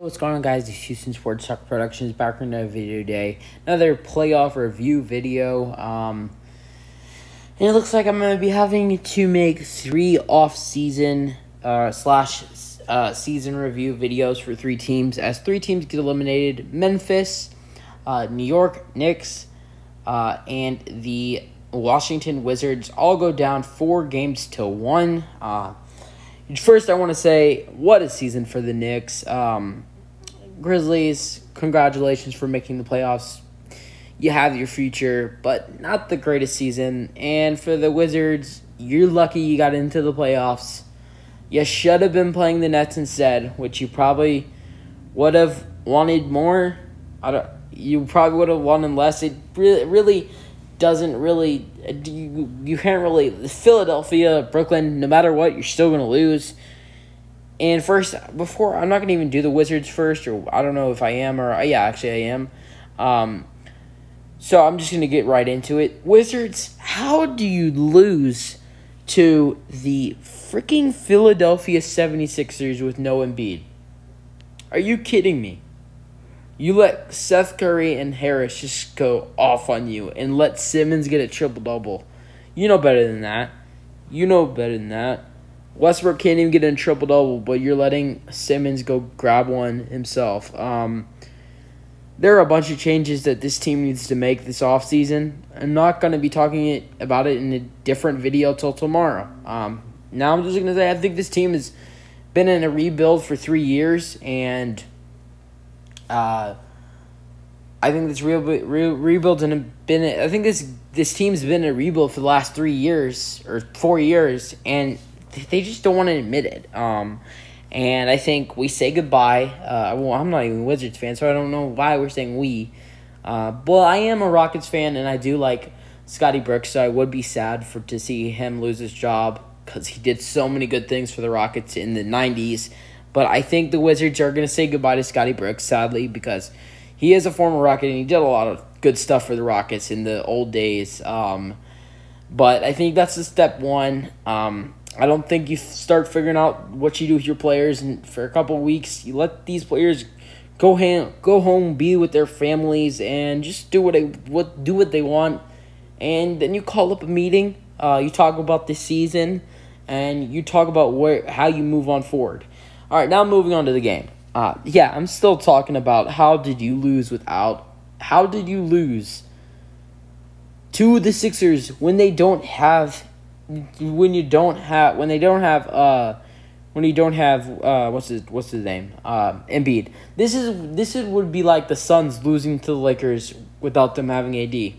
What's going on, guys? It's Houston Sports Talk Productions back with another video today. Another playoff review video. And it looks like I'm going to be having to make 3 off-season season review videos for 3 teams, as 3 teams get eliminated. Memphis, New York Knicks, and the Washington Wizards all go down 4-1. First, I want to say, what a season for the Knicks. Grizzlies, congratulations for making the playoffs. You have your future, but not the greatest season. And for the Wizards, you're lucky you got into the playoffs. You should have been playing the Nets instead, which you probably would have wanted more. You probably would have wanted less. It really doesn't really. You can't really. Philadelphia, Brooklyn, no matter what, you're still going to lose. And first, I'm not going to even do the Wizards first, or I don't know if I am, or yeah, actually I am. So I'm just going to get right into it. Wizards, how do you lose to the freaking Philadelphia 76ers with no Embiid? Are you kidding me? You let Seth Curry and Harris just go off on you and let Simmons get a triple-double. You know better than that. Westbrook can't even get in triple-double, but you're letting Simmons go grab one himself. There are a bunch of changes that this team needs to make this offseason. I'm not going to be talking about it in a different video till tomorrow. Now I'm just going to say I think this team has been in a rebuild for 3 years, and I think this rebuild's been. I think this team's been in a rebuild for the last 3 years or 4 years, and they just don't want to admit it. And I think we say goodbye. Well, I'm not even a Wizards fan, so I don't know why we're saying we. Well, I am a Rockets fan, and I do like Scotty Brooks, so I would be sad to see him lose his job because he did so many good things for the Rockets in the 90s. But I think the Wizards are going to say goodbye to Scotty Brooks, sadly, because he is a former Rocket, and he did a lot of good stuff for the Rockets in the old days. But I think that's the step one. I don't think you start figuring out what you do with your players, and for a couple of weeks, you let these players go home, be with their families, and just do what they want. And then you call up a meeting. You talk about the season, and you talk about how you move on forward. All right, now moving on to the game. Yeah, I'm still talking about how did you lose to the Sixers when you don't have what's his name? Embiid. This would be like the Suns losing to the Lakers without them having AD.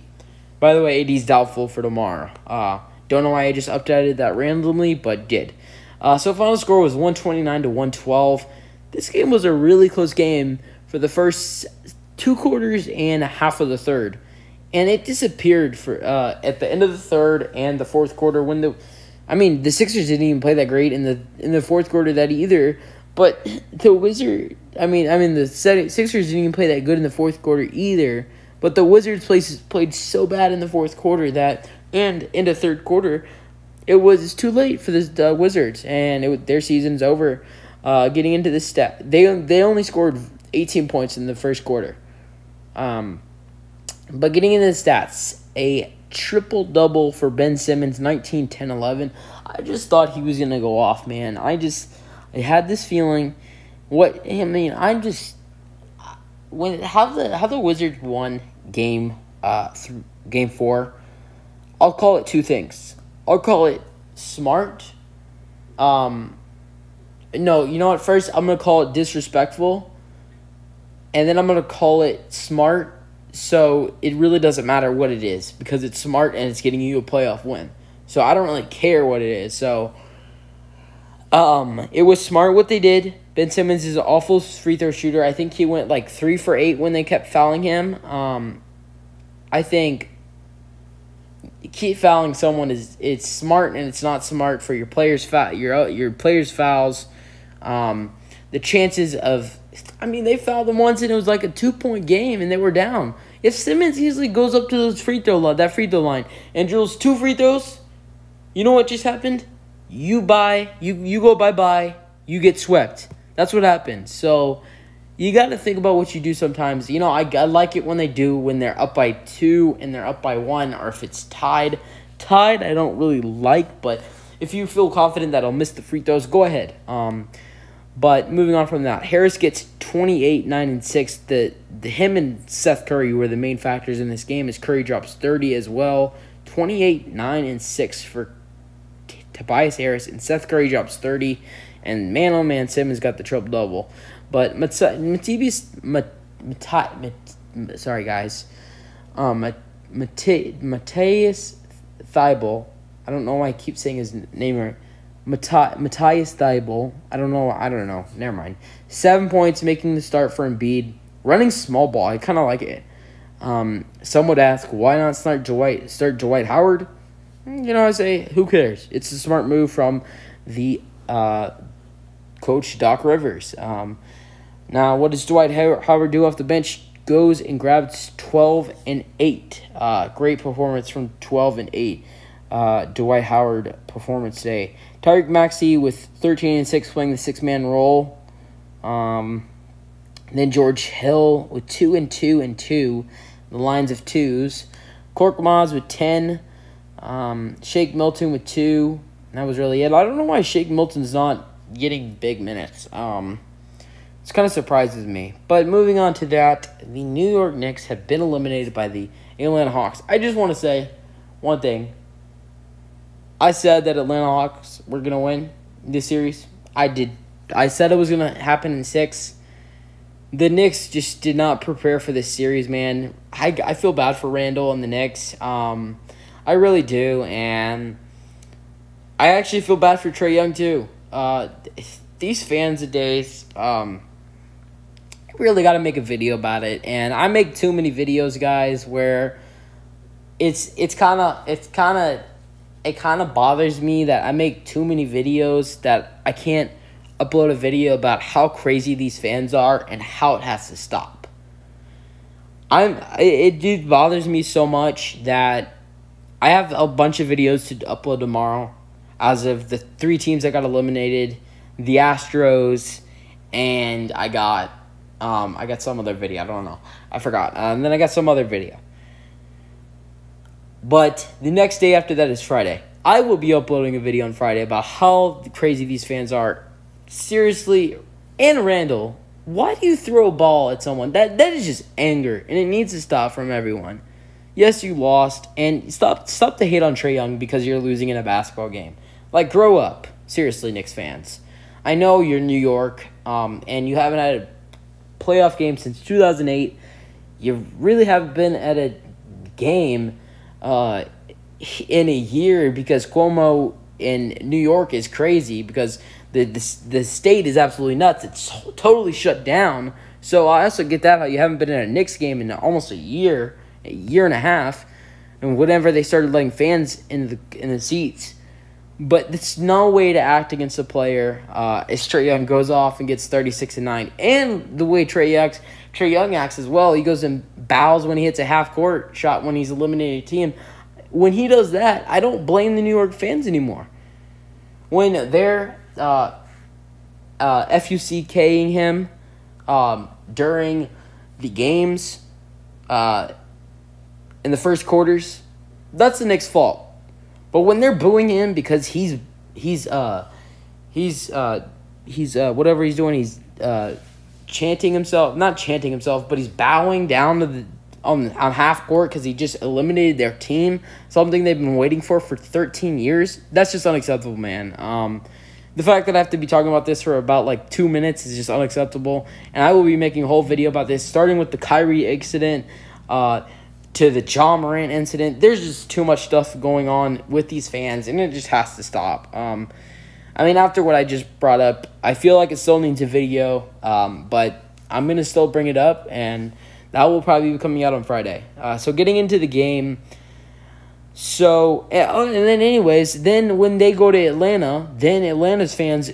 By the way, AD's doubtful for tomorrow. Don't know why I just updated that randomly, but did. So final score was 129-112. This game was a really close game for the first 2 quarters and half of the third. And it disappeared at the end of the third and the fourth quarter when the Sixers didn't even play that great in the fourth quarter that either. But the Sixers didn't even play that good in the fourth quarter either. But the Wizards played so bad in the fourth quarter and in the third quarter, it was too late for the Wizards, and their season's over. Getting into this step, they only scored 18 points in the first quarter. But getting into the stats, a triple-double for Ben Simmons, 19, 10, 11. I just thought he was going to go off, man. I had this feeling. How the Wizards won game 4, I'll call it 2 things. I'll call it smart. No, you know what? First, I'm going to call it disrespectful. And then I'm going to call it smart. So it really doesn't matter what it is because it's smart and it's getting you a playoff win. So I don't really care what it is. So it was smart what they did. Ben Simmons is an awful free throw shooter. I think he went like 3 for 8 when they kept fouling him. I think keep fouling someone it's smart and it's not smart for your players' your players' fouls. The chances of they fouled them once and it was like a 2-point game and they were down. If Simmons easily goes up to that free throw line and drills 2 free throws, you know what just happened? You go bye-bye, you get swept. That's what happened. So you got to think about what you do sometimes. You know, I like it when they do when they're up by 2 and they're up by 1, or if it's tied. Tied, I don't really like, but if you feel confident that I'll miss the free throws, go ahead. But moving on from that, Harris gets 28, 9, and 6. Him and Seth Curry were the main factors in this game, as Curry drops 30 as well. 28, 9, and 6 for Tobias Harris, and Seth Curry drops 30. And man, oh man, Simmons got the triple-double. But Matthias Thybulle, I don't know why I keep saying his name right. Matthias Thybulle, I don't know. Never mind. 7 points, making the start for Embiid. Running small ball, I kind of like it. Some would ask, why not start Dwight Howard? You know, I say, who cares? It's a smart move from the coach Doc Rivers. Now, what does Dwight Howard do off the bench? Goes and grabs 12 and 8. Great performance from 12 and 8. Dwight Howard performance today. Tyreke Maxey with 13 and 6 playing the 6-man role. Then George Hill with 2 and 2 and 2. The lines of twos. Korkmaz with 10. Shake Milton with 2. That was really it. I don't know why Shake Milton's not getting big minutes. It kind of surprises me. But moving on to that, the New York Knicks have been eliminated by the Atlanta Hawks. I just want to say one thing. I said that Atlanta Hawks were going to win this series. I did. I said it was going to happen in 6. The Knicks just did not prepare for this series, man. I feel bad for Randall and the Knicks. I really do. And I actually feel bad for Trae Young, too. These fans nowadays, really got to make a video about it. And I make too many videos, guys, where it kind of bothers me that I make too many videos that I can't upload a video about how crazy these fans are and how it has to stop. It bothers me so much that I have a bunch of videos to upload tomorrow as of the 3 teams that got eliminated, the Astros, and I got some other video. I don't know. I forgot. And then I got some other video. But the next day after that is Friday. I will be uploading a video on Friday about how crazy these fans are. Seriously, and Randall, why do you throw a ball at someone? That is just anger, and it needs to stop from everyone. Yes, you lost, and stop the hate on Trae Young because you're losing in a basketball game. Like, grow up. Seriously, Knicks fans. I know you're New York, and you haven't had a playoff game since 2008. You really haven't been at a game in a year because Cuomo in New York is crazy because the state is absolutely nuts. It's totally shut down. So I also get that, how you haven't been in a Knicks game in almost a year and a half, and whenever they started letting fans in the seats. But it's no way to act against a player as Trae Young goes off and gets 36 and 9. And the way Trae Young acts as well. He goes and bows when he hits a half-court shot when he's eliminated a team. When he does that, I don't blame the New York fans anymore. When they're FUCKing him during the games in the first quarters, that's the Knicks' fault. But when they're booing him because he's whatever he's doing, he's chanting himself, not chanting himself, but he's bowing down to on half court because he just eliminated their team, something they've been waiting for 13 years. That's just unacceptable, man. The fact that I have to be talking about this for about like 2 minutes is just unacceptable, and I will be making a whole video about this, starting with the Kyrie incident, to the Ja Morant incident. There's just too much stuff going on with these fans, and it just has to stop. I mean, after what I just brought up, I feel like it still needs a video, but I'm going to still bring it up, and that will probably be coming out on Friday. So getting into the game. So, and then anyways, then when they go to Atlanta, then Atlanta's fans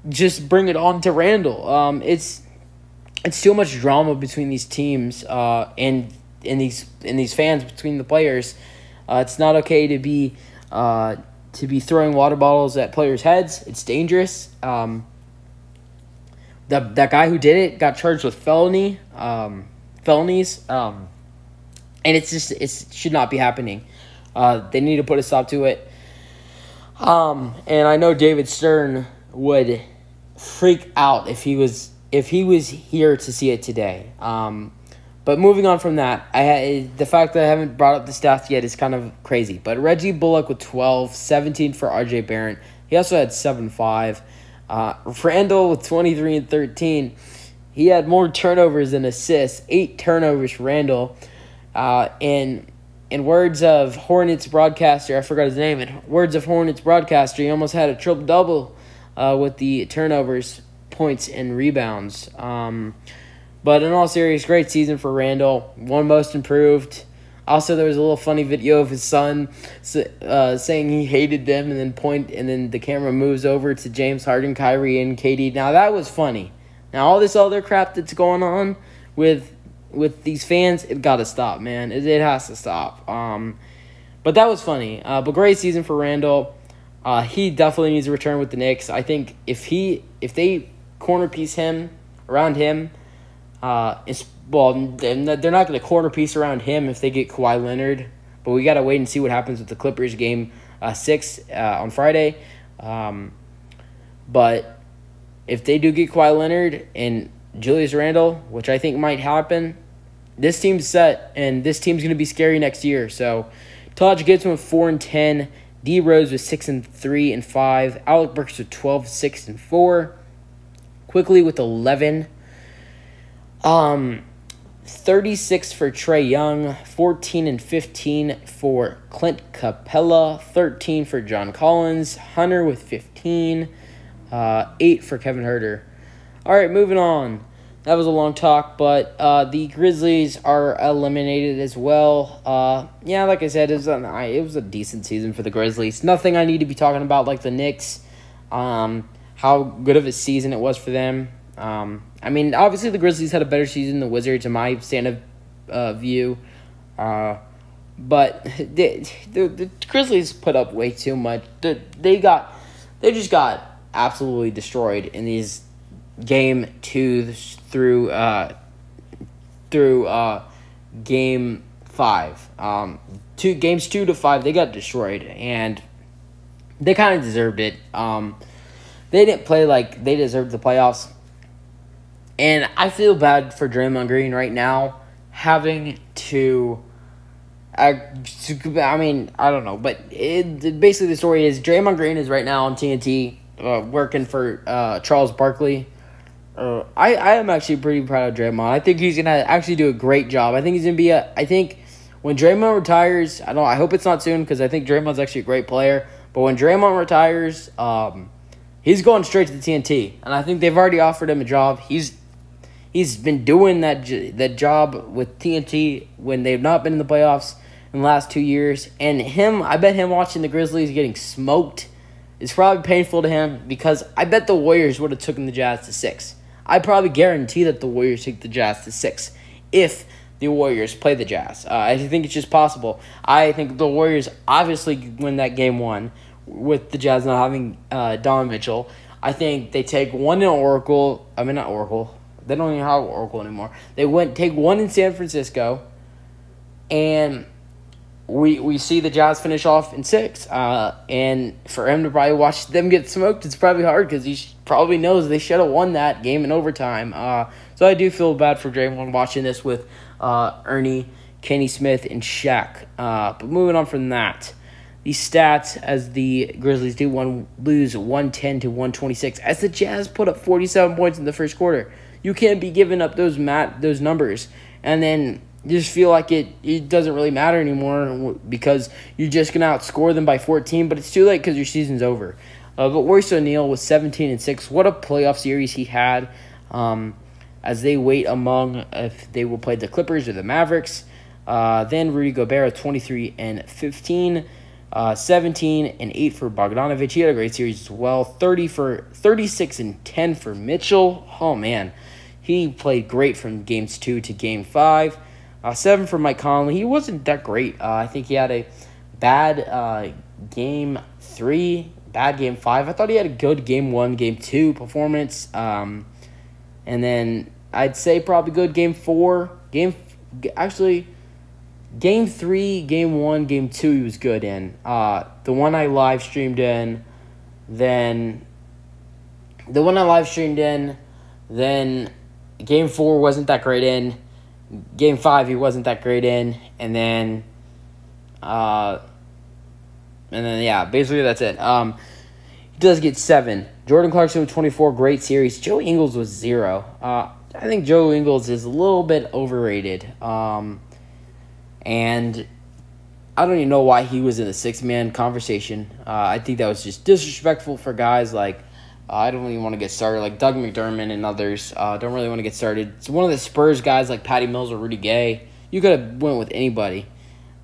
just bring it on to Randall. It's too much drama between these teams and these fans, between the players. It's not okay to be throwing water bottles at players' heads. It's dangerous. that guy who did it got charged with felonies, and it should not be happening. They need to put a stop to it. And I know David Stern would freak out if he was here to see it today. But moving on from that, the fact that I haven't brought up the stats yet is kind of crazy. But Reggie Bullock with 12, 17 for R.J. Barrett. He also had 7-5. Randall with 23 and 13. He had more turnovers than assists. 8 turnovers for Randall. In words of Hornets broadcaster, I forgot his name. In words of Hornets broadcaster, he almost had a triple-double with the turnovers, points, and rebounds. But in all seriousness, great season for Randall. One most improved. Also, there was a little funny video of his son saying he hated them, and then the camera moves over to James Harden, Kyrie, and KD. Now that was funny. Now all this other crap that's going on with these fans, it gotta stop, man. It has to stop. But that was funny. But great season for Randall. He definitely needs to return with the Knicks. I think if they corner piece him around him. They're not going to corner piece around him if they get Kawhi Leonard, but we got to wait and see what happens with the Clippers game 6 on Friday. But if they do get Kawhi Leonard and Julius Randle, which I think might happen, this team's set, and this team's going to be scary next year. So Taj Gibson with 4 and 10, D Rose with 6 and 3 and 5, Alec Burks with 12, 6 and 4, Quickly with 11. 36 for Trae Young, 14 and 15 for Clint Capella, 13 for John Collins, Hunter with 15, 8 for Kevin Huerter. All right, moving on. That was a long talk, but the Grizzlies are eliminated as well. Like I said, it was a decent season for the Grizzlies. Nothing I need to be talking about like the Knicks, how good of a season it was for them. Obviously the Grizzlies had a better season than the Wizards in my stand of view. But the Grizzlies put up way too much. They just got absolutely destroyed in these game 2 through game 5. Games 2 to 5, they got destroyed, and they kind of deserved it. They didn't play like they deserved the playoffs. And I feel bad for Draymond Green right now having to I don't know. But basically the story is Draymond Green is right now on TNT working for Charles Barkley. I am actually pretty proud of Draymond. I think he's going to actually do a great job. I think he's going to be I think when Draymond retires, I hope it's not soon because I think Draymond's actually a great player. But when Draymond retires, he's going straight to the TNT. And I think they've already offered him a job. He's been doing that job with TNT when they've not been in the playoffs in the last 2 years. And I bet him watching the Grizzlies getting smoked is probably painful to him because I bet the Warriors would have taken the Jazz to 6. I probably guarantee that the Warriors take the Jazz to 6 if the Warriors play the Jazz. I think it's just possible. I think the Warriors obviously win that game 1 with the Jazz not having Donovan Mitchell. I think they take one in Oracle. Not Oracle. They don't even have Oracle anymore. They take one in San Francisco, and we see the Jazz finish off in 6. And for him to probably watch them get smoked, it's probably hard because he probably knows they should have won that game in overtime. So I do feel bad for Draymond watching this with Ernie, Kenny Smith, and Shaq. But moving on from that, the stats as the Grizzlies do lose 110 to 126 as the Jazz put up 47 points in the first quarter. You can't be giving up those numbers and then just feel like it doesn't really matter anymore because you're just going to outscore them by 14, but it's too late because your season's over. But Royce O'Neal was 17 and 6. What a playoff series he had as they wait among if they will play the Clippers or the Mavericks. Then Rudy Gobert 23 and 15. 17 and 8 for Bogdanovic. He had a great series as well. 36 and 10 for Mitchell. Oh, man. He played great from games 2 to game 5. 7 for Mike Conley. He wasn't that great. I think he had a bad game 3, bad game 5. I thought he had a good game 1, game 2 performance. And then I'd say probably good Game 4. Game 3, Game 1, Game 2 he was good in. The one I live streamed in, then Game 4 wasn't that great in. Game 5 he wasn't that great in, and then basically that's it. He does get 7. Jordan Clarkson with 24, great series. Joe Ingles was 0. I think Joe Ingles is a little bit overrated. And I don't even know why he was in the 6-man conversation. I think that was just disrespectful for guys like, I don't really want to get started, like Doug McDermott and others. Don't really want to get started. It's one of the Spurs guys like Patty Mills or Rudy Gay. You could have went with anybody.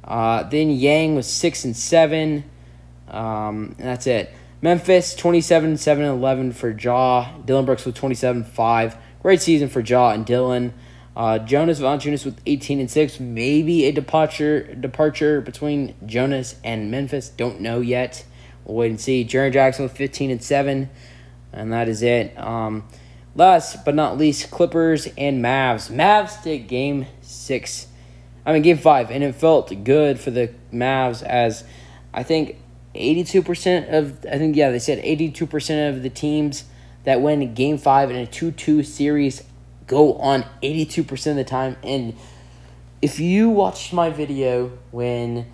Then Yang was 6 and 7. And that's it. Memphis, 27, 7 and 11 for Ja. Dylan Brooks with 27-5. Great season for Ja and Dylan. Jonas Valanciunas with 18 and 6. Maybe a departure between Jonas and Memphis. Don't know yet. We'll wait and see. Jaren Jackson with 15 and 7. And that is it. Last but not least, Clippers and Mavs. Mavs take Game 5. And it felt good for the Mavs as I think 82% of, they said 82% of the teams that win Game 5 in a 2-2 series go on 82% of the time. And if you watched my video when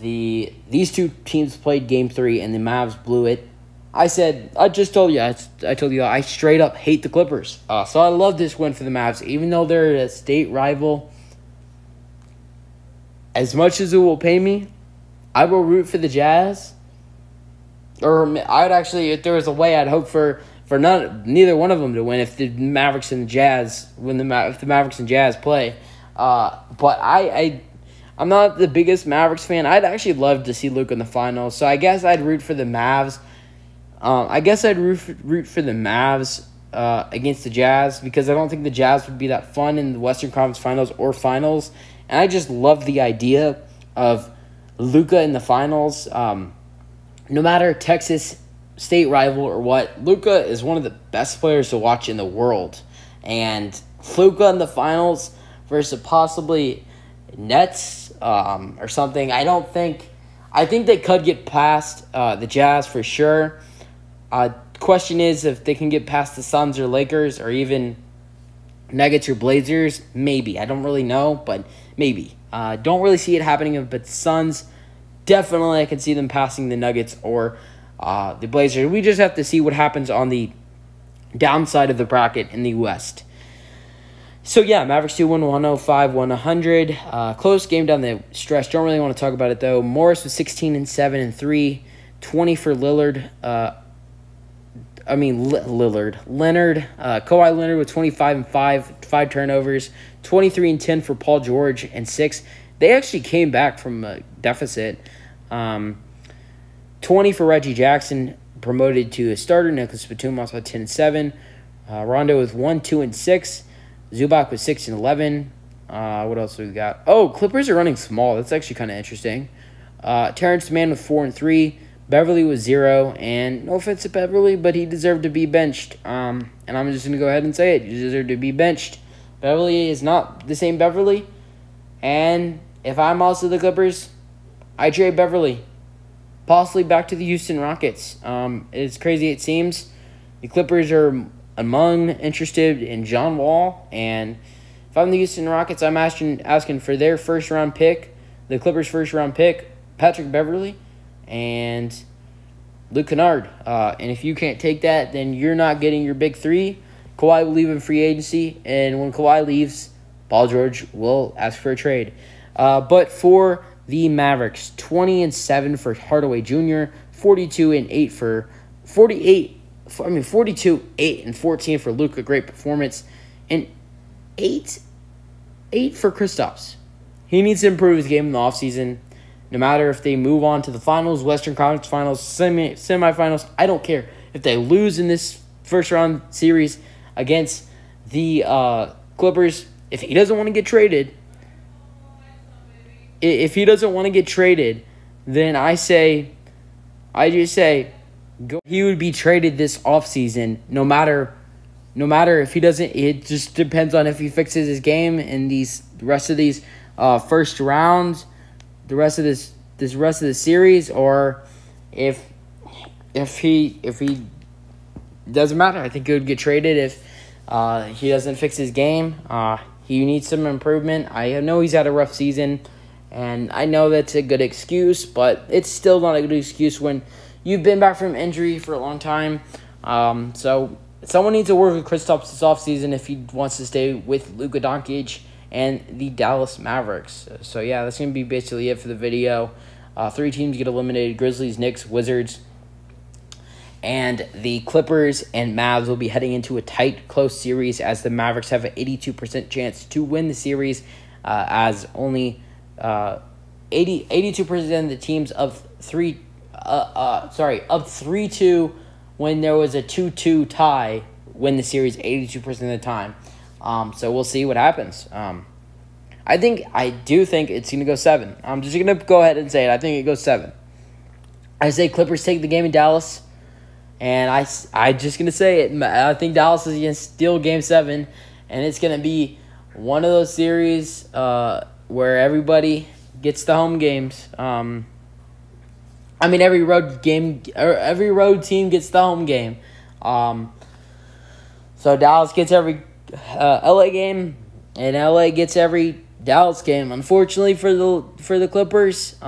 these two teams played Game 3 and the Mavs blew it, I told you I straight up hate the Clippers. So I love this win for the Mavs, even though they're a state rival. As much as it will pay me, I will root for the Jazz. Or I would actually, if there was a way, I'd hope for neither one of them to win if the Mavericks and the Jazz if the Mavericks and Jazz play. But I'm not the biggest Mavericks fan. I'd actually love to see Luka in the finals. So I guess I'd root for the Mavs. Against the Mavs against the Jazz because I don't think the Jazz would be that fun in the Western Conference Finals or Finals. And I just love the idea of Luka in the finals. No matter Texas state rival or what, Luka is one of the best players to watch in the world. And Luka in the finals versus possibly Nets or something. I think they could get past the Jazz for sure. Question is if they can get past the Suns or Lakers or even Nuggets or Blazers. Maybe. I don't really know, but maybe. Don't really see it happening, but Suns, definitely I can see them passing the Nuggets or the Blazers. We just have to see what happens on the downside of the bracket in the West. So, yeah, Mavericks 2-1, 105-100. Close game down the stretch. Don't really want to talk about it, though. Morris was 16 and 7 and 3. 20 for Lillard. Leonard. Kawhi Leonard with 25 and 5. 5 turnovers. 23 and 10 for Paul George and 6. They actually came back from a deficit. 20 for Reggie Jackson, promoted to a starter. Nicholas Batum also had 10 and 7. Rondo with 1, 2, and 6. Zubac with 6 and 11. What else do we got? Oh, Clippers are running small. That's actually kind of interesting. Terrence Mann with 4 and 3. Beverly was 0. And no offense to Beverly, but he deserved to be benched. And I'm just going to go ahead and say it. He deserved to be benched. Beverly is not the same Beverly. And if I'm also the Clippers, I trade Beverly. Possibly back to the Houston Rockets. As crazy it seems, the Clippers are interested in John Wall, and if I'm the Houston Rockets, I'm asking for their first-round pick, the Clippers' first-round pick, Patrick Beverley, and Luke Kennard. And if you can't take that, then you're not getting your big three. Kawhi will leave in free agency, and when Kawhi leaves, Paul George will ask for a trade. But for the Mavericks, 20 and 7 for Hardaway Jr., 42 and 8 for 42, 8, and 14 for Luka. Great performance. And 8 for Kristaps. He needs to improve his game in the offseason. No matter if they move on to the finals, Western Conference Finals, semifinals, I don't care. If they lose in this first-round series against the Clippers, if he doesn't want to get traded, then I just say, he would be traded this offseason no matter no matter if he doesn't, it just depends on if he fixes his game in the rest of these first rounds, the rest of this rest of the series, or if he doesn't matter. I think he would get traded if he doesn't fix his game. He needs some improvement. I know he's had a rough season, and I know that's a good excuse, but it's still not a good excuse when you've been back from injury for a long time. So someone needs to work with Kristaps this offseason if he wants to stay with Luka Doncic and the Dallas Mavericks. So yeah, that's going to be basically it for the video. 3 teams get eliminated: Grizzlies, Knicks, Wizards. And the Clippers and Mavs will be heading into a tight, close series as the Mavericks have an 82% chance to win the series, as only 82% of the teams up 3-2 when there was a 2-2 tie win the series 82% of the time. So we'll see what happens. I do think it's going to go 7. I'm just going to go ahead and say it. I think it goes 7. I say Clippers take the game in Dallas. And I'm just going to say it. I think Dallas is going to steal Game 7. And it's going to be one of those series where everybody gets the home games. Every road team gets the home game. So Dallas gets every LA game, and LA gets every Dallas game. Unfortunately for the Clippers,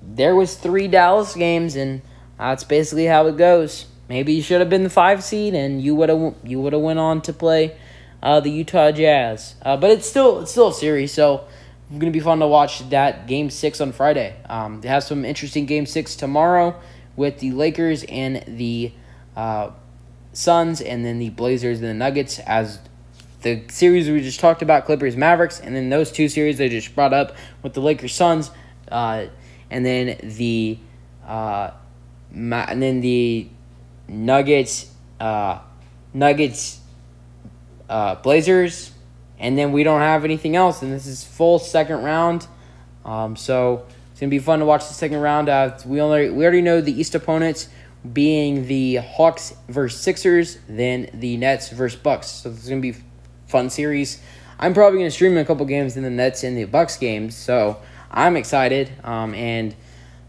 there was 3 Dallas games, and that's basically how it goes. Maybe you should have been the 5 seed, and you would have went on to play the Utah Jazz. But it's still a series, so it's going to be fun to watch that Game 6 on Friday. They have some interesting Game 6 tomorrow with the Lakers and the Suns, and then the Blazers and the Nuggets, as the series we just talked about, Clippers, Mavericks, and then those 2 series they just brought up with the Lakers, Suns, and then the Nuggets, Blazers, and then we don't have anything else, and this is full second round. So it's gonna be fun to watch the second round. We already know the East opponents being the Hawks versus Sixers, then the Nets versus Bucks. So it's gonna be a fun series. I'm probably gonna stream a couple games in the Nets and the Bucks games, so I'm excited, and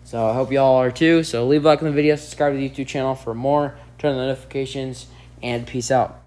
so I hope y'all are too. So leave a like on the video, subscribe to the YouTube channel for more, turn on the notifications, and peace out.